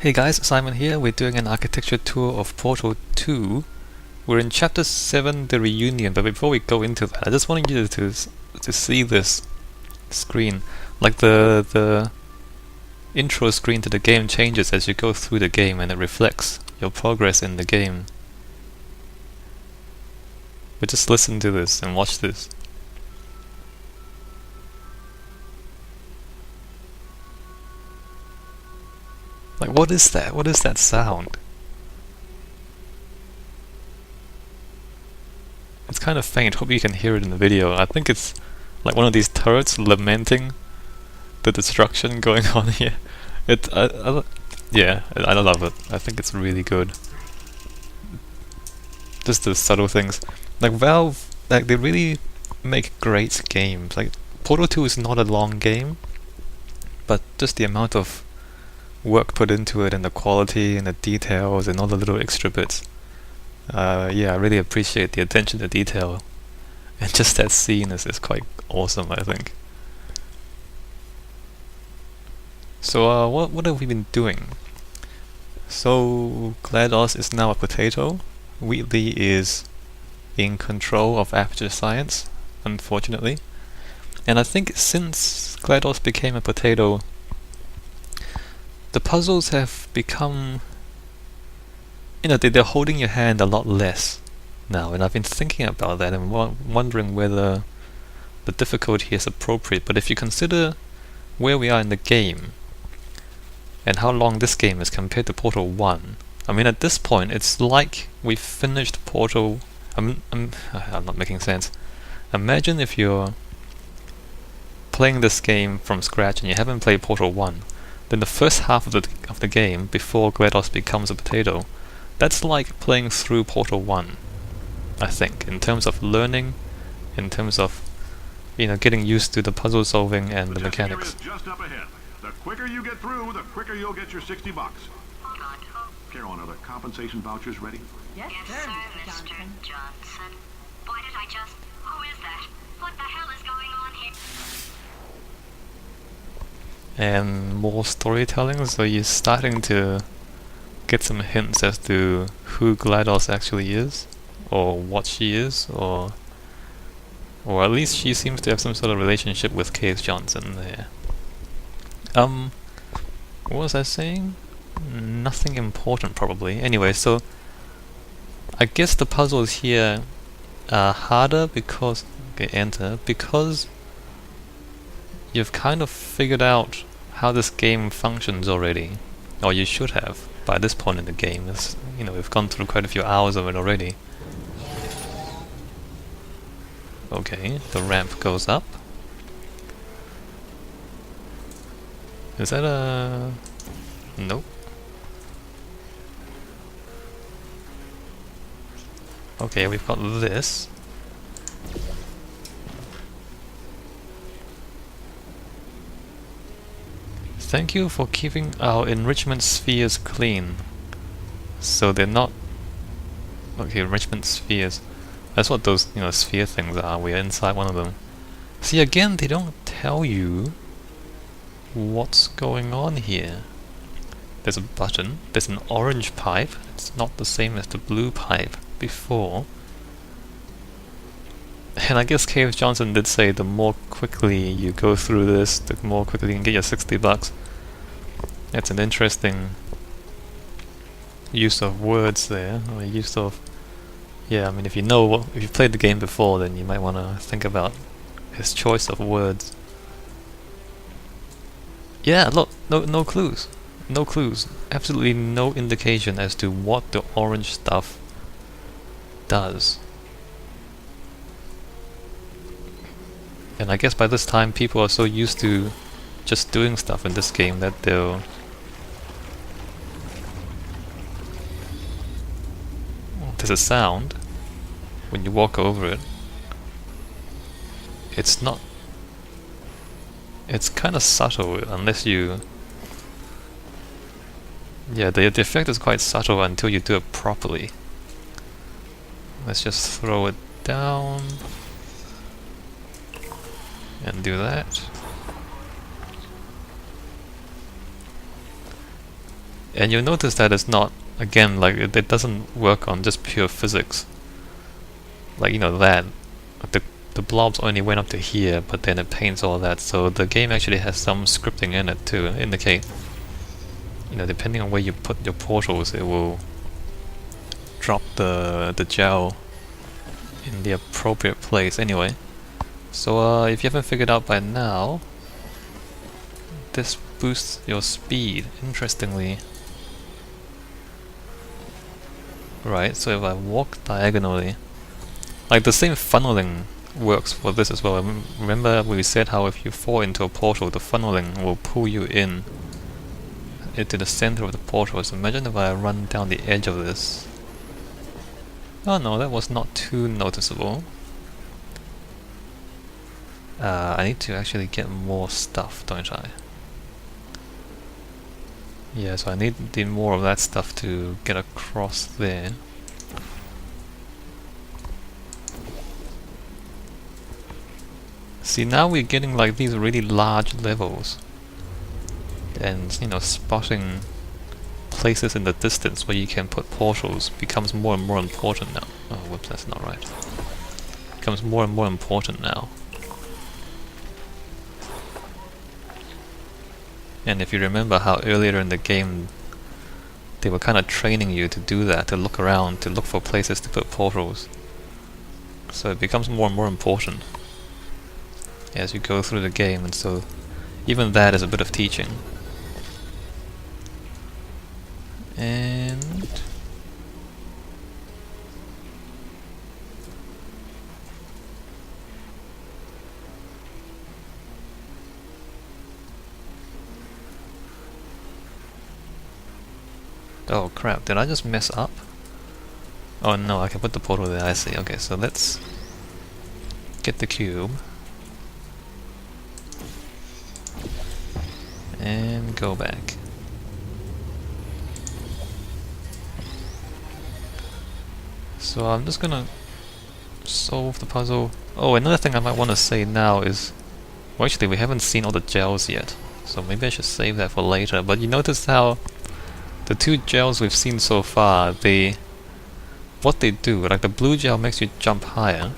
Hey guys, Simon here. We're doing an architecture tour of Portal 2. We're in Chapter 7, the reunion, but before we go into that, I just wanted you to see this screen. Like the intro screen to the game changes as you go through the game, and it reflects your progress in the game. But just listen to this and watch this. Like, what is that? What is that sound? It's kind of faint. Hope you can hear it in the video. I think it's like one of these turrets lamenting the destruction going on here. Yeah, I love it. I think it's really good. Just the subtle things. Like Valve, like they really make great games. Like Portal 2 is not a long game, but just the amount of work put into it and the quality and the details and all the little extra bits. Yeah, I really appreciate the attention to detail. And just that scene is quite awesome, I think. So what have we been doing? So GLaDOS is now a potato. Wheatley is in control of Aperture Science, unfortunately. And I think since GLaDOS became a potato, the puzzles have become, they're holding your hand a lot less now, and I've been thinking about that and wondering whether the difficulty is appropriate. But if you consider where we are in the game and how long this game is compared to Portal 1, I mean, at this point it's like we've finished Portal. I'm not making sense. Imagine if you're playing this game from scratch and you haven't played Portal 1. Then the first half of the game, before GLaDOS becomes a potato, that's like playing through Portal 1, I think, in terms of learning, in terms of, getting used to the puzzle solving and the mechanics. Just up ahead. The quicker you get through, the quicker you'll get your $60. Carolyn, are the compensation vouchers ready? Yes, sir, Mr. Johnson. Why did I just... Who is that? What the hell is going on here? And more storytelling, so you're starting to get some hints as to who GLaDOS actually is, or what she is, or at least she seems to have some sort of relationship with Case Johnson there. What was I saying? Nothing important, probably. Anyway, so I guess the puzzles here are harder because because you've kind of figured out how this game functions already, or you should have by this point in the game. It's, we've gone through quite a few hours of it already. Okay, the ramp goes up. Is that a... Nope. Okay, we've got this. Thank you for keeping our enrichment spheres clean. So they're not... Okay, enrichment spheres. That's what those, sphere things are. We're inside one of them. See, again, they don't tell you what's going on here. There's a button. There's an orange pipe. It's not the same as the blue pipe before. And I guess Cave Johnson did say the more quickly you go through this, the more quickly you can get your $60. That's an interesting use of words there, or use of... Yeah, I mean, if you've played the game before, then you might want to think about his choice of words. Yeah, look, no clues. No clues. Absolutely no indication as to what the orange stuff does. And I guess by this time people are so used to just doing stuff in this game that they'll... There's a sound when you walk over it. It's not... It's kind of subtle unless you... Yeah, the effect is quite subtle until you do it properly. Let's just throw it down and do that. And you'll notice that it's not, again, like it doesn't work on just pure physics. Like, you know, that the blobs only went up to here, but then it paints all that, so the game actually has some scripting in it to indicate, you know, depending on where you put your portals, it will drop the gel in the appropriate place anyway. So if you haven't figured out by now, this boosts your speed, interestingly. Right, so if I walk diagonally, like the same funneling works for this as well. Remember we said how if you fall into a portal, the funneling will pull you in into the center of the portal. So imagine if I run down the edge of this. Oh no, that was not too noticeable. I need to actually get more stuff, don't I? Yeah, so I need more of that stuff to get across there. See, now we're getting like these really large levels, and you know, spotting places in the distance where you can put portals becomes more and more important now. Oh, whoops, that's not right. Becomes more and more important now. And if you remember how earlier in the game they were kind of training you to do that, to look around, to look for places to put portals. So it becomes more and more important as you go through the game, and so even that is a bit of teaching. And oh crap, did I just mess up? Oh no, I can put the portal there, I see. Okay, so let's get the cube and go back. So I'm just gonna solve the puzzle. Oh, another thing I might want to say now is, well, actually we haven't seen all the gels yet, so maybe I should save that for later. But you notice how the two gels we've seen so far, what they do, like the blue gel makes you jump higher,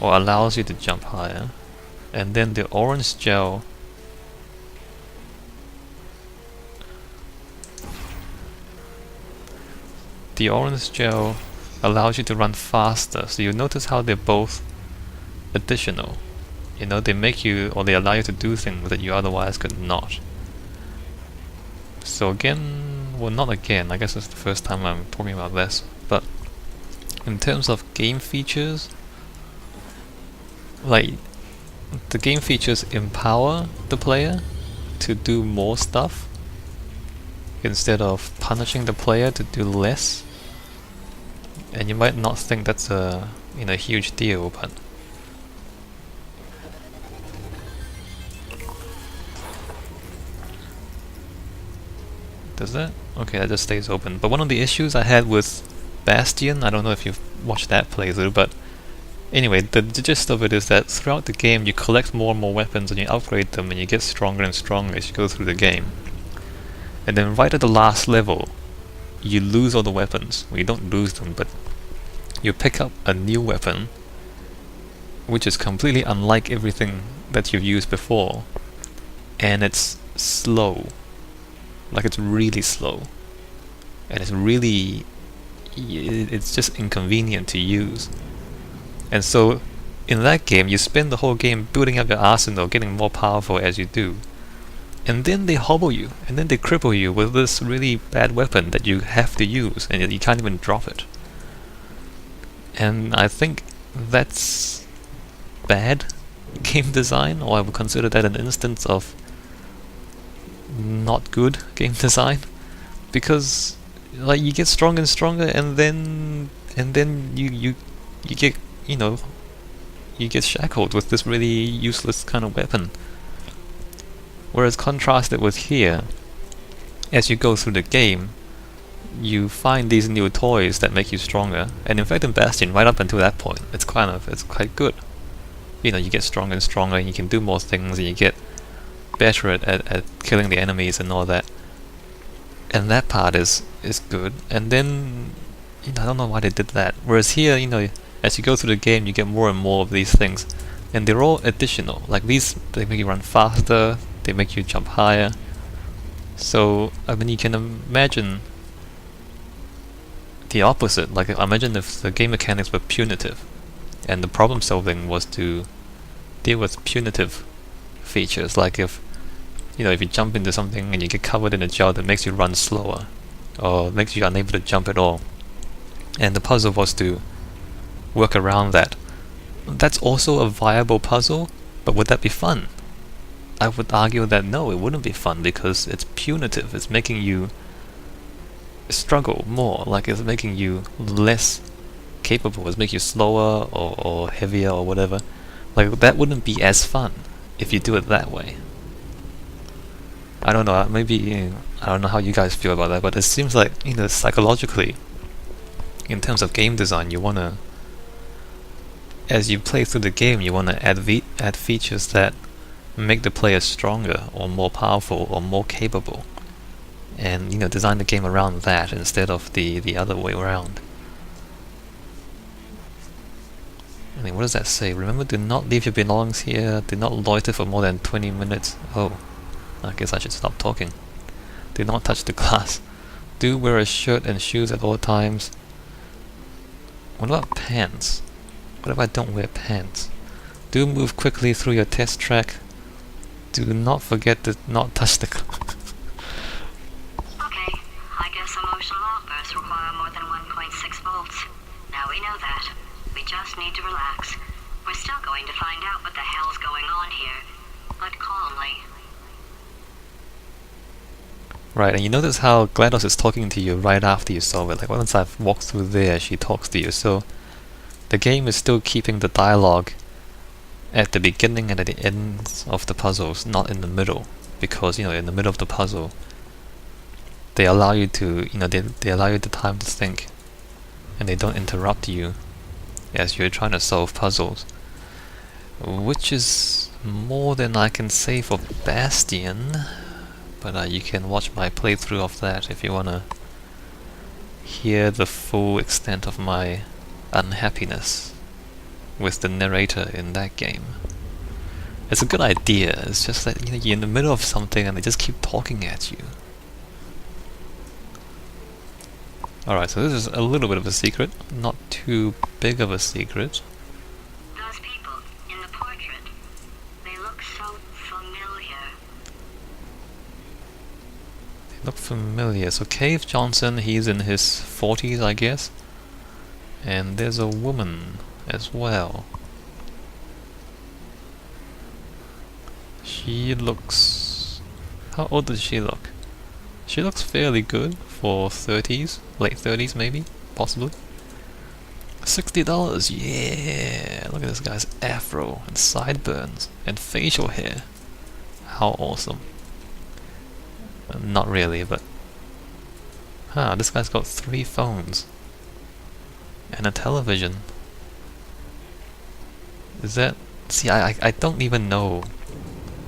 or allows you to jump higher, and then the orange gel allows you to run faster. So you notice how they're both additional. You know, they make you, or they allow you to do things that you otherwise could not. So again, well, not again, I guess it's the first time I'm talking about this, but in terms of game features, like, the game features empower the player to do more stuff instead of punishing the player to do less. And you might not think that's a huge deal, but does that? Okay, that just stays open. But one of the issues I had with Bastion, I don't know if you've watched that playthrough, but anyway, the gist of it is that throughout the game you collect more and more weapons and you upgrade them and you get stronger and stronger as you go through the game. And then right at the last level, you lose all the weapons. Well, you don't lose them, but you pick up a new weapon which is completely unlike everything that you've used before, and it's slow. Like, it's really slow, and it's just inconvenient to use. And so in that game you spend the whole game building up your arsenal, getting more powerful as you do, and then they hobble you, and then they cripple you with this really bad weapon that you have to use, and you can't even drop it. And I think that's bad game design, or I would consider that an instance of not good game design, because like you get stronger and stronger, and then you get you get shackled with this really useless kind of weapon. Whereas contrasted with here, as you go through the game, you find these new toys that make you stronger. And in fact, in Bastion, right up until that point, it's quite good. You know, you get stronger and stronger, and you can do more things, and you get better at killing the enemies and all that. and that part is good. And then, I don't know why they did that. Whereas here, as you go through the game, you get more and more of these things, and they're all additional. Like these, they make you run faster, they make you jump higher. So I mean, you can imagine the opposite. Like imagine if the game mechanics were punitive, and the problem solving was to deal with punitive features. Like if you jump into something and you get covered in a gel that makes you run slower, or makes you unable to jump at all, and the puzzle was to work around that. That's also a viable puzzle, but would that be fun? I would argue that no, it wouldn't be fun because it's punitive. It's making you struggle more. Like it's making you less capable. It's making you slower or heavier or whatever. Like that wouldn't be as fun if you do it that way. I don't know. Maybe I don't know how you guys feel about that, but it seems like psychologically, in terms of game design, you wanna, as you play through the game, you wanna add features that make the player stronger or more powerful or more capable, and design the game around that instead of the other way around. I mean, what does that say? Remember, do not leave your belongings here. Do not loiter for more than 20 minutes. Oh, I guess I should stop talking. Do not touch the glass. Do wear a shirt and shoes at all times. What about pants? What if I don't wear pants? Do move quickly through your test track. Do not forget to not touch the glass. Okay, I guess emotional outbursts require more than 1.6 volts. Now we know that. We just need to relax. We're still going to find out what the hell's going on here, but calmly. Right, and you notice how GLaDOS is talking to you right after you solve it. Like once I've walked through there, she talks to you. So the game is still keeping the dialogue at the beginning and at the ends of the puzzles, not in the middle. Because in the middle of the puzzle, they allow you to, they allow you the time to think, and they don't interrupt you as you're trying to solve puzzles, which is more than I can say for Bastion. But you can watch my playthrough of that if you wanna hear the full extent of my unhappiness with the narrator in that game. It's a good idea, it's just that you're in the middle of something and they just keep talking at you. Alright, so this is a little bit of a secret, not too big of a secret. Those people in the portrait, they look so familiar. They look familiar. So Cave Johnson, he's in his 40s, I guess. And there's a woman as well. She looks... How old does she look? She looks fairly good for 30s, late 30s maybe, possibly. $60, yeah! Look at this guy's afro and sideburns and facial hair. How awesome. Not really, but... this guy's got 3 phones. And a television. Is that... See, I don't even know.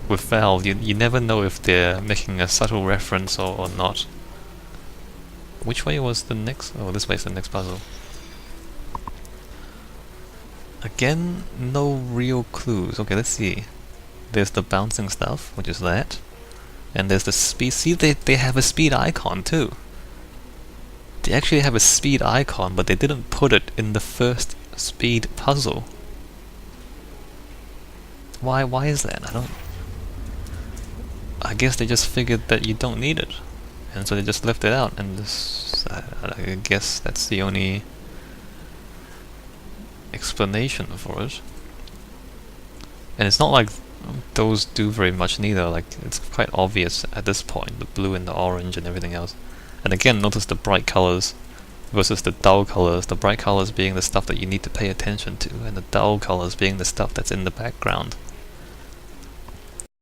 With Valve, you never know if they're making a subtle reference or not. Which way was the next... Oh, this way's the next puzzle. Again, no real clues. Okay, let's see. There's the bouncing stuff, which is that. And there's the speed... See, they have a speed icon too. They actually have a speed icon, but they didn't put it in the first speed puzzle. Why is that? I guess they just figured that you don't need it, and so they just left it out, and this, I guess that's the only explanation for it. And it's not like those do very much neither, like it's quite obvious at this point, the blue and the orange and everything else. And again, notice the bright colors versus the dull colors, the bright colors being the stuff that you need to pay attention to, and the dull colors being the stuff that's in the background.